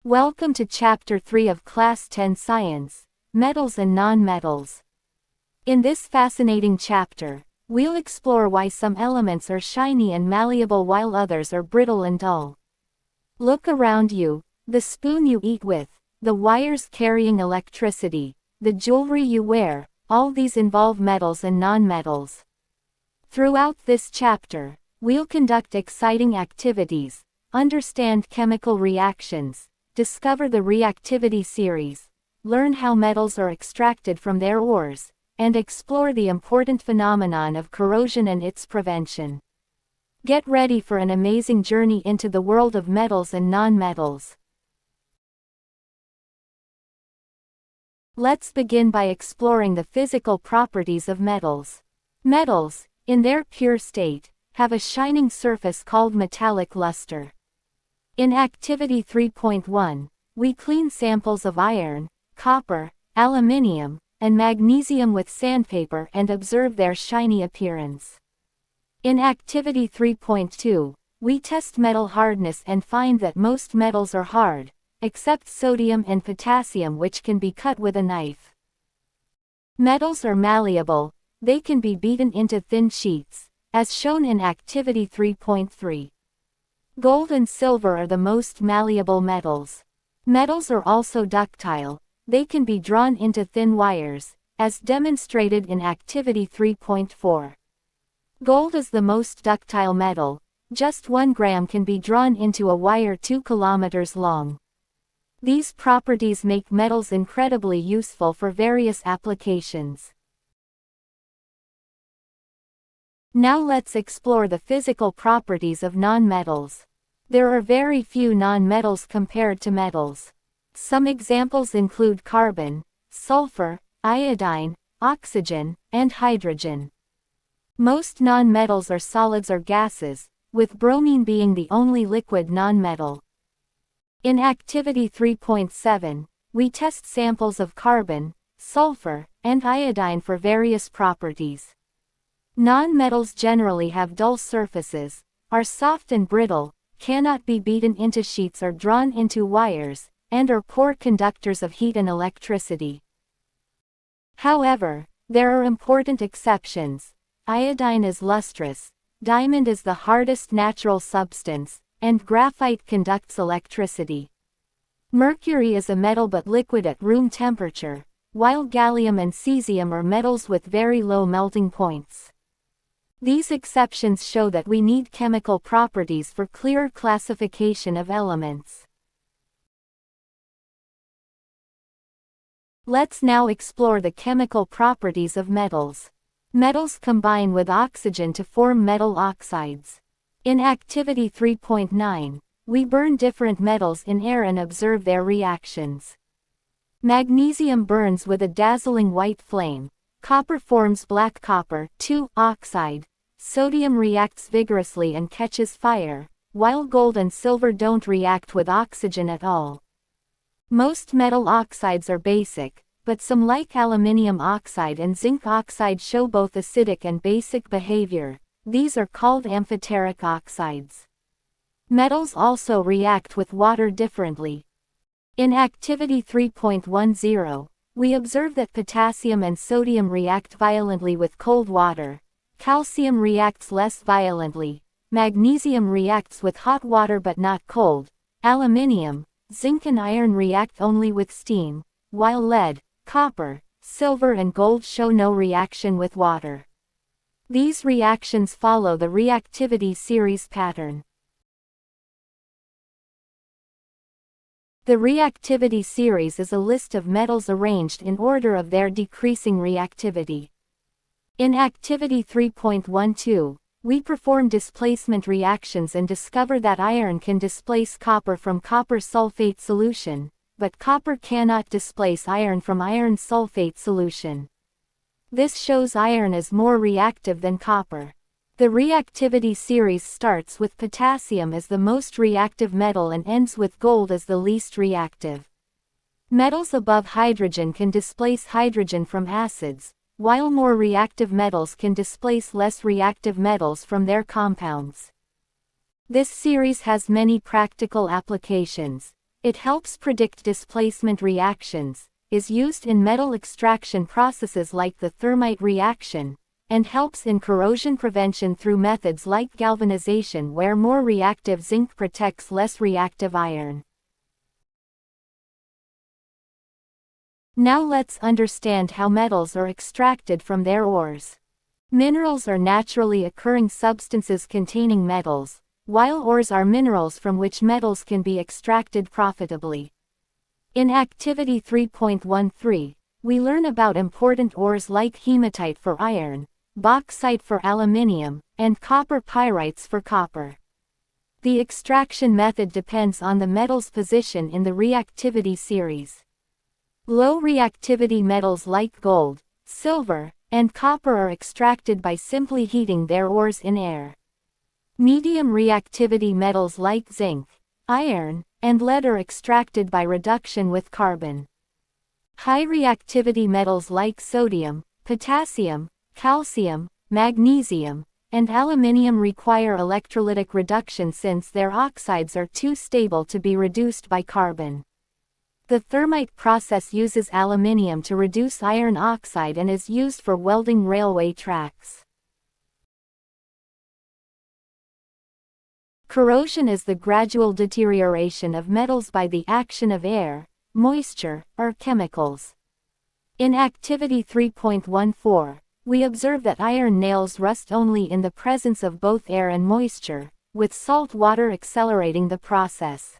Welcome to Chapter 3 of Class 10 Science, Metals and Non-Metals. In this fascinating chapter, we'll explore why some elements are shiny and malleable while others are brittle and dull. Look around you, the spoon you eat with, the wires carrying electricity, the jewelry you wear, all these involve metals and non-metals. Throughout this chapter, we'll conduct exciting activities, understand chemical reactions, discover the reactivity series, learn how metals are extracted from their ores, and explore the important phenomenon of corrosion and its prevention. Get ready for an amazing journey into the world of metals and non-metals. Let's begin by exploring the physical properties of metals. Metals, in their pure state, have a shining surface called metallic luster. In Activity 3.1, we clean samples of iron, copper, aluminium, and magnesium with sandpaper and observe their shiny appearance. In Activity 3.2, we test metal hardness and find that most metals are hard, except sodium and potassium, which can be cut with a knife. Metals are malleable, they can be beaten into thin sheets, as shown in Activity 3.3. Gold and silver are the most malleable metals. Metals are also ductile, they can be drawn into thin wires, as demonstrated in Activity 3.4. Gold is the most ductile metal, just 1 gram can be drawn into a wire 2 kilometers long. These properties make metals incredibly useful for various applications. Now let's explore the physical properties of non-metals. There are very few non-metals compared to metals. Some examples include carbon, sulfur, iodine, oxygen, and hydrogen. Most non-metals are solids or gases, with bromine being the only liquid non-metal. In Activity 3.7, we test samples of carbon, sulfur, and iodine for various properties. Non-metals generally have dull surfaces, are soft and brittle, cannot be beaten into sheets or drawn into wires, and are poor conductors of heat and electricity. However, there are important exceptions. Iodine is lustrous, diamond is the hardest natural substance, and graphite conducts electricity. Mercury is a metal but liquid at room temperature, while gallium and cesium are metals with very low melting points. These exceptions show that we need chemical properties for clearer classification of elements. Let's now explore the chemical properties of metals. Metals combine with oxygen to form metal oxides. In Activity 3.9, we burn different metals in air and observe their reactions. Magnesium burns with a dazzling white flame. Copper forms black copper, oxide. Sodium reacts vigorously and catches fire, while gold and silver don't react with oxygen at all. Most metal oxides are basic, but some like aluminium oxide and zinc oxide show both acidic and basic behavior. These are called amphoteric oxides. Metals also react with water differently. In Activity 3.10, we observe that potassium and sodium react violently with cold water. Calcium reacts less violently. Magnesium reacts with hot water but not cold. Aluminium, zinc and iron react only with steam, while lead, copper, silver and gold show no reaction with water. These reactions follow the reactivity series pattern. The reactivity series is a list of metals arranged in order of their decreasing reactivity. In Activity 3.12, we perform displacement reactions and discover that iron can displace copper from copper sulfate solution, but copper cannot displace iron from iron sulfate solution. This shows iron is more reactive than copper. The reactivity series starts with potassium as the most reactive metal and ends with gold as the least reactive. Metals above hydrogen can displace hydrogen from acids, while more reactive metals can displace less reactive metals from their compounds. This series has many practical applications. It helps predict displacement reactions, is used in metal extraction processes like the thermite reaction, and helps in corrosion prevention through methods like galvanization where more reactive zinc protects less reactive iron. Now let's understand how metals are extracted from their ores. Minerals are naturally occurring substances containing metals, while ores are minerals from which metals can be extracted profitably. In Activity 3.13, we learn about important ores like hematite for iron, bauxite for aluminium, and copper pyrites for copper. The extraction method depends on the metal's position in the reactivity series. Low reactivity metals like gold, silver, and copper are extracted by simply heating their ores in air. Medium reactivity metals like zinc, iron, and lead are extracted by reduction with carbon. High reactivity metals like sodium, potassium, calcium, magnesium, and aluminium require electrolytic reduction since their oxides are too stable to be reduced by carbon. The thermite process uses aluminium to reduce iron oxide and is used for welding railway tracks. Corrosion is the gradual deterioration of metals by the action of air, moisture, or chemicals. In Activity 3.14, we observe that iron nails rust only in the presence of both air and moisture, with salt water accelerating the process.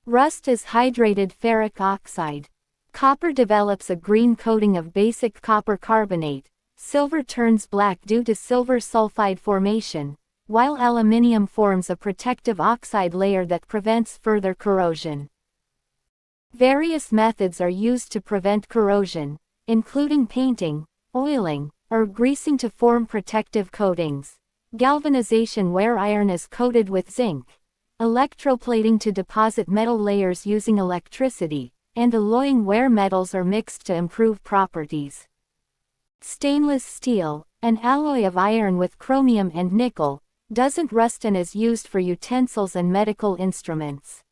Rust is hydrated ferric oxide. Copper develops a green coating of basic copper carbonate, silver turns black due to silver sulfide formation, while aluminium forms a protective oxide layer that prevents further corrosion. Various methods are used to prevent corrosion, including painting, oiling, or greasing to form protective coatings, galvanization where iron is coated with zinc, electroplating to deposit metal layers using electricity, and alloying where metals are mixed to improve properties. Stainless steel, an alloy of iron with chromium and nickel, doesn't rust and is used for utensils and medical instruments.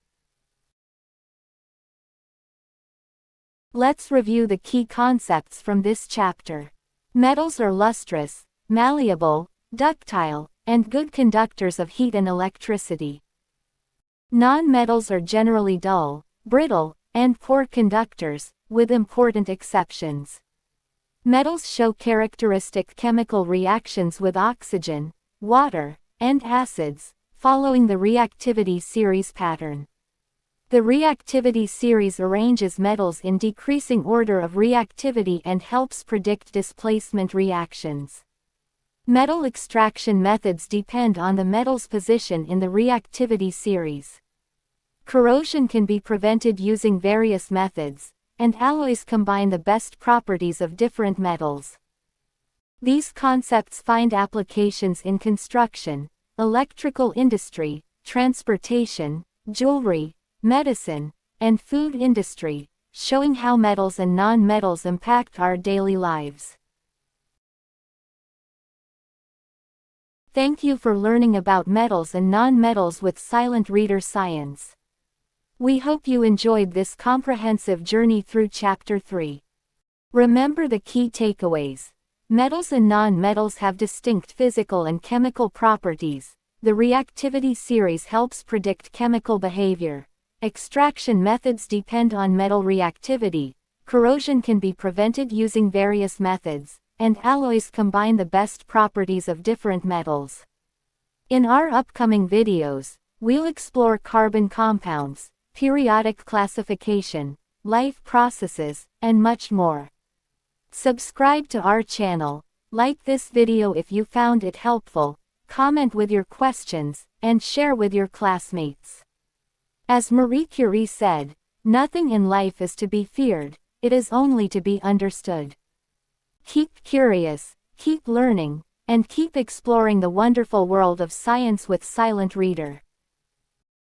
Let's review the key concepts from this chapter. Metals are lustrous, malleable, ductile, and good conductors of heat and electricity. Non-metals are generally dull, brittle, and poor conductors, with important exceptions. Metals show characteristic chemical reactions with oxygen, water, and acids, following the reactivity series pattern. The reactivity series arranges metals in decreasing order of reactivity and helps predict displacement reactions. Metal extraction methods depend on the metal's position in the reactivity series. Corrosion can be prevented using various methods, and alloys combine the best properties of different metals. These concepts find applications in construction, electrical industry, transportation, jewelry, medicine, and food industry, showing how metals and non-metals impact our daily lives. Thank you for learning about metals and non-metals with SilentReader Science. We hope you enjoyed this comprehensive journey through Chapter 3. Remember the key takeaways. Metals and non-metals have distinct physical and chemical properties. The reactivity series helps predict chemical behavior. Extraction methods depend on metal reactivity. Corrosion can be prevented using various methods, and alloys combine the best properties of different metals. In our upcoming videos, we'll explore carbon compounds, periodic classification, life processes, and much more. Subscribe to our channel, like this video if you found it helpful, comment with your questions, and share with your classmates. As Marie Curie said, nothing in life is to be feared, it is only to be understood. Keep curious, keep learning, and keep exploring the wonderful world of science with SilentReader.